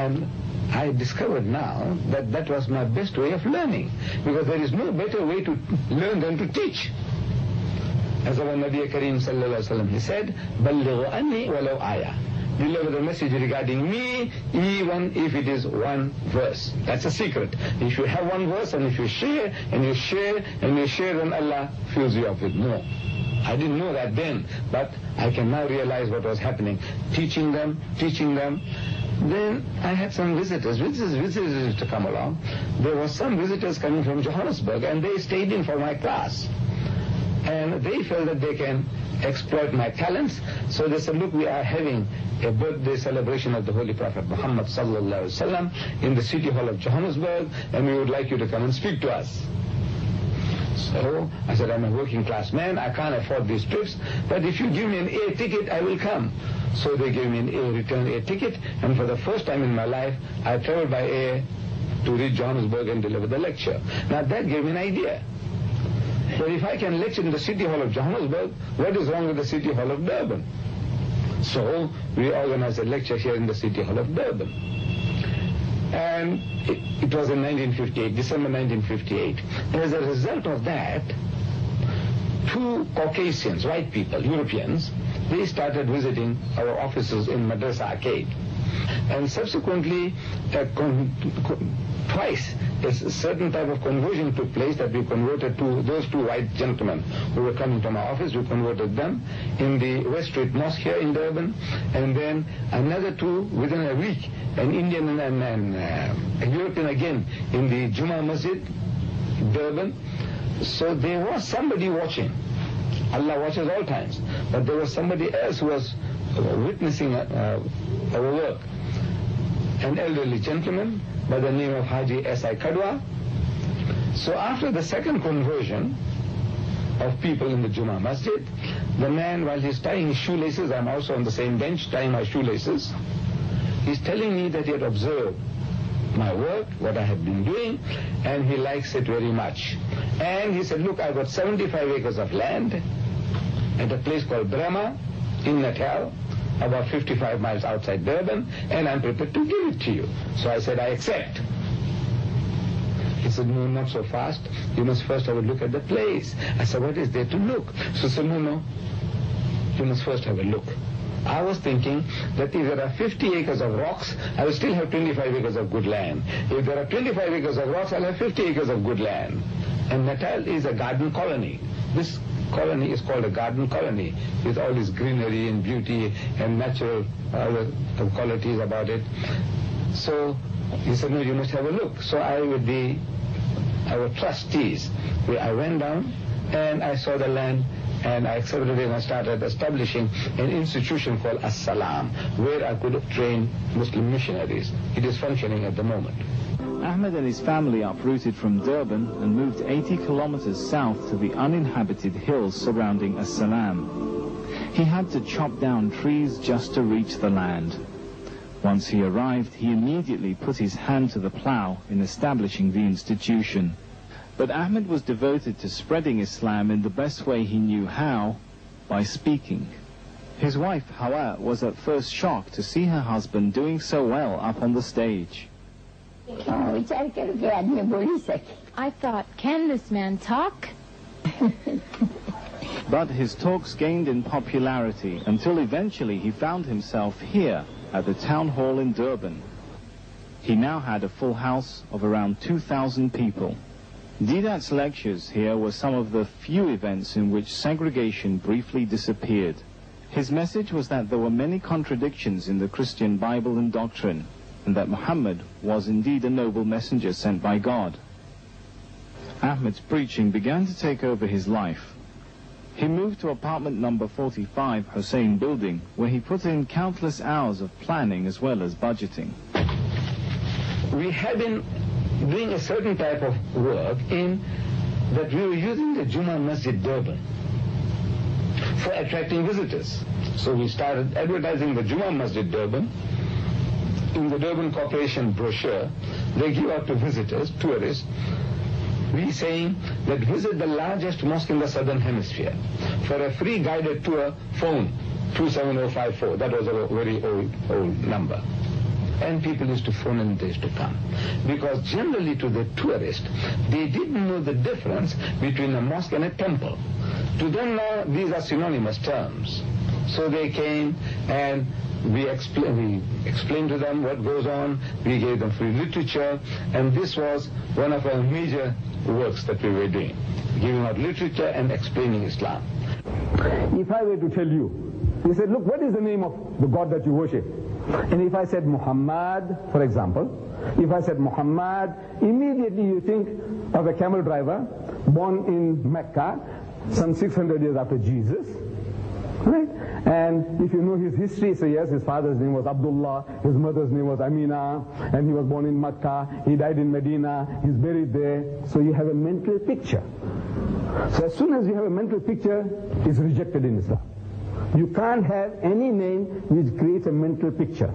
And I discovered now that that was my best way of learning, because there is no better way to learn than to teach. As our Nabi Kareem sallallahu alaihi wasallam, he said, "Ballighu anni walau ayah." Deliver the message regarding me, even if it is one verse. That's a secret. If you have one verse, and if you share, and you share, and you share, then Allah fills you up with more. I didn't know that then, but I can now realize what was happening. Teaching them. Then I had some visitors to come along. There were some visitors coming from Johannesburg, and they stayed in for my class. And they felt that they can exploit my talents, so they said, look, we are having a birthday celebration of the Holy Prophet Muhammad sallallahu alaihi wasallam in the City Hall of Johannesburg, and we would like you to come and speak to us. So I said, I'm a working class man, I can't afford these trips, but if you give me an air ticket, I will come. So they gave me an return air ticket, and for the first time in my life, I traveled by air to reach Johannesburg and deliver the lecture. Now that gave me an idea. But if I can lecture in the City Hall of Johannesburg, what is wrong with the City Hall of Durban? So we organized a lecture here in the City Hall of Durban. And it was in 1958, December 1958. As a result of that, two Caucasians, white people, Europeans, they started visiting our offices in Madrasa Arcade. And subsequently, twice, a certain type of conversion took place that we converted to those two white gentlemen who were coming from our office. We converted them in the West Street Mosque here in Durban, and then another two within a week, an Indian and a European again in the Juma Masjid, Durban. So there was somebody watching. Allah watches all times, but there was somebody else who was witnessing our work. An elderly gentleman by the name of Haji S.I. Kadwa. So after the second conversion of people in the Juma Masjid, the man, while he's tying his shoelaces, I'm also on the same bench tying my shoelaces, he's telling me that he had observed my work, what I had been doing, and he likes it very much. And he said, look, I've got 75 acres of land at a place called Brahma in Natal, about 55 miles outside Durban, and I'm prepared to give it to you. So I said, I accept. He said, no, not so fast. You must first have a look at the place. I said, what is there to look? So he said, no, you must first have a look. I was thinking that if there are 50 acres of rocks, I will still have 25 acres of good land. If there are 25 acres of rocks, I'll have 50 acres of good land. And Natal is a garden colony. This colony is called a garden colony, with all this greenery and beauty and natural other qualities about it. So he said, no, you must have a look. So I, with our trustees, I went down and I saw the land, and I accepted it, and I started establishing an institution called As-Salam, where I could train Muslim missionaries. It is functioning at the moment. Ahmed and his family uprooted from Durban and moved 80 kilometers south to the uninhabited hills surrounding As-Salam. He had to chop down trees just to reach the land. Once he arrived, he immediately put his hand to the plow in establishing the institution. But Ahmed was devoted to spreading Islam in the best way he knew how, by speaking. His wife, Hawa, was at first shocked to see her husband doing so well up on the stage. I thought, can this man talk? But his talks gained in popularity until eventually he found himself here at the town hall in Durban. He now had a full house of around 2,000 people. Deedat's lectures here were some of the few events in which segregation briefly disappeared. His message was that there were many contradictions in the Christian Bible and doctrine, and that Muhammad was indeed a noble messenger sent by God. Ahmed's preaching began to take over his life. He moved to apartment number 45 Hussein building, where he put in countless hours of planning as well as budgeting. We had been doing a certain type of work in that we were using the Juma Masjid Durban for attracting visitors. So we started advertising the Juma Masjid Durban. In the Durban Corporation brochure, they give out to visitors, tourists, we saying that visit the largest mosque in the southern hemisphere. For a free guided tour, phone 27054. That was a very old number. and people used to phone and they used to come. Because generally to the tourist, they didn't know the difference between a mosque and a temple. To them now, these are synonymous terms. So they came and we explained to them what goes on, we gave them free literature, and this was one of our major works that we were doing, giving out literature and explaining Islam. If I were to tell you, you said, look, what is the name of the God that you worship? And if I said Muhammad, for example, if I said Muhammad, immediately you think of a camel driver born in Mecca, some 600 years after Jesus. Right? And if you know his history, so yes, his father's name was Abdullah, his mother's name was Amina, and he was born in Mecca, he died in Medina, he's buried there. So you have a mental picture. So as soon as you have a mental picture, it's rejected in Islam. You can't have any name which creates a mental picture.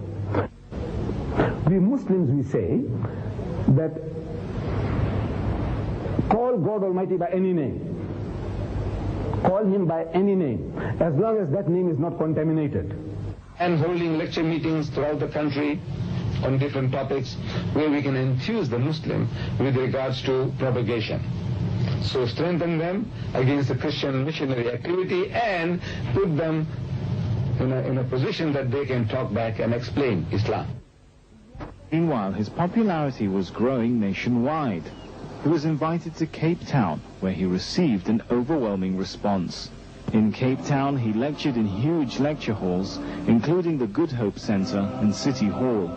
We Muslims, we say that call God Almighty by any name. Call him by any name, as long as that name is not contaminated. And holding lecture meetings throughout the country on different topics where we can enthuse the Muslim with regards to propagation. So strengthen them against the Christian missionary activity and put them in a position that they can talk back and explain Islam. Meanwhile, his popularity was growing nationwide. He was invited to Cape Town, where he received an overwhelming response. In Cape Town, he lectured in huge lecture halls, including the Good Hope Center and City Hall.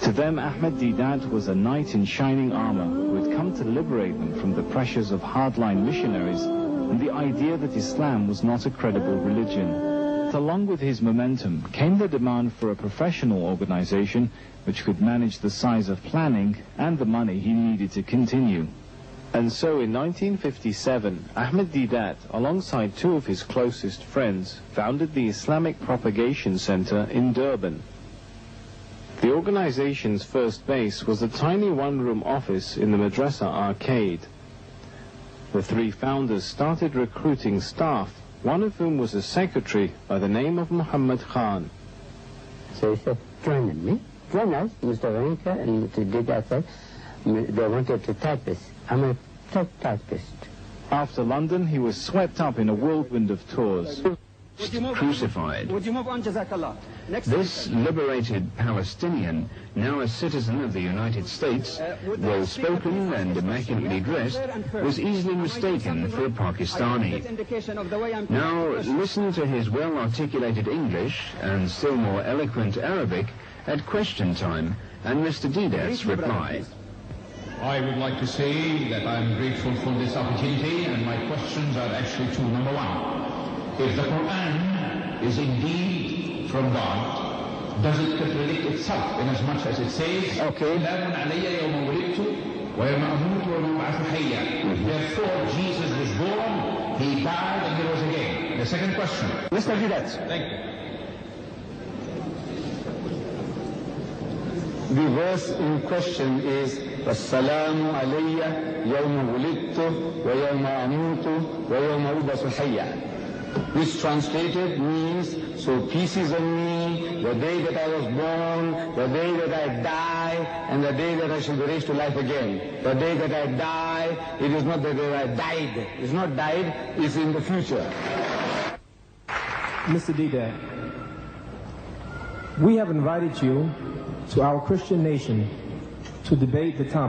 To them, Ahmed Deidat was a knight in shining armor who had come to liberate them from the pressures of hardline missionaries and the idea that Islam was not a credible religion. Along with his momentum came the demand for a professional organization which could manage the size of planning and the money he needed to continue. And so in 1957, Ahmed Deidat, alongside two of his closest friends, founded the Islamic Propagation Center in Durban. The organization's first base was a tiny one-room office in the Madrasa arcade. The three founders started recruiting staff, one of whom was a secretary by the name of Muhammad Khan. So he said, join me. Join us, Mr. Ranka and Mr. Deidat said, they wanted to typist. I'm a typist. After London, he was swept up in a whirlwind of tours. Crucified. This liberated Palestinian, now a citizen of the United States, well-spoken and immaculately dressed, was easily mistaken for a Pakistani. Now listen to his well-articulated English and still more eloquent Arabic at question time and Mr. Deidat's reply. I would like to say that I am grateful for this opportunity, and my questions are actually two. Number one, if the Quran is indeed from God, does it contradict itself in as much as it says, therefore Jesus was born, he died, and he rose again? The second question. Mr. Deidat. Thank you. The verse in question is السلام علي يوم ولدت ويوم أموت ويوم أبعث حيا, which translated means, so peace is on me, the day that I was born, the day that I die, and the day that I shall be raised to life again. The day that I die, it is not the day that I died. It's not died, it's in the future. Mr. Deidat, we have invited you to our Christian nation to debate the topic.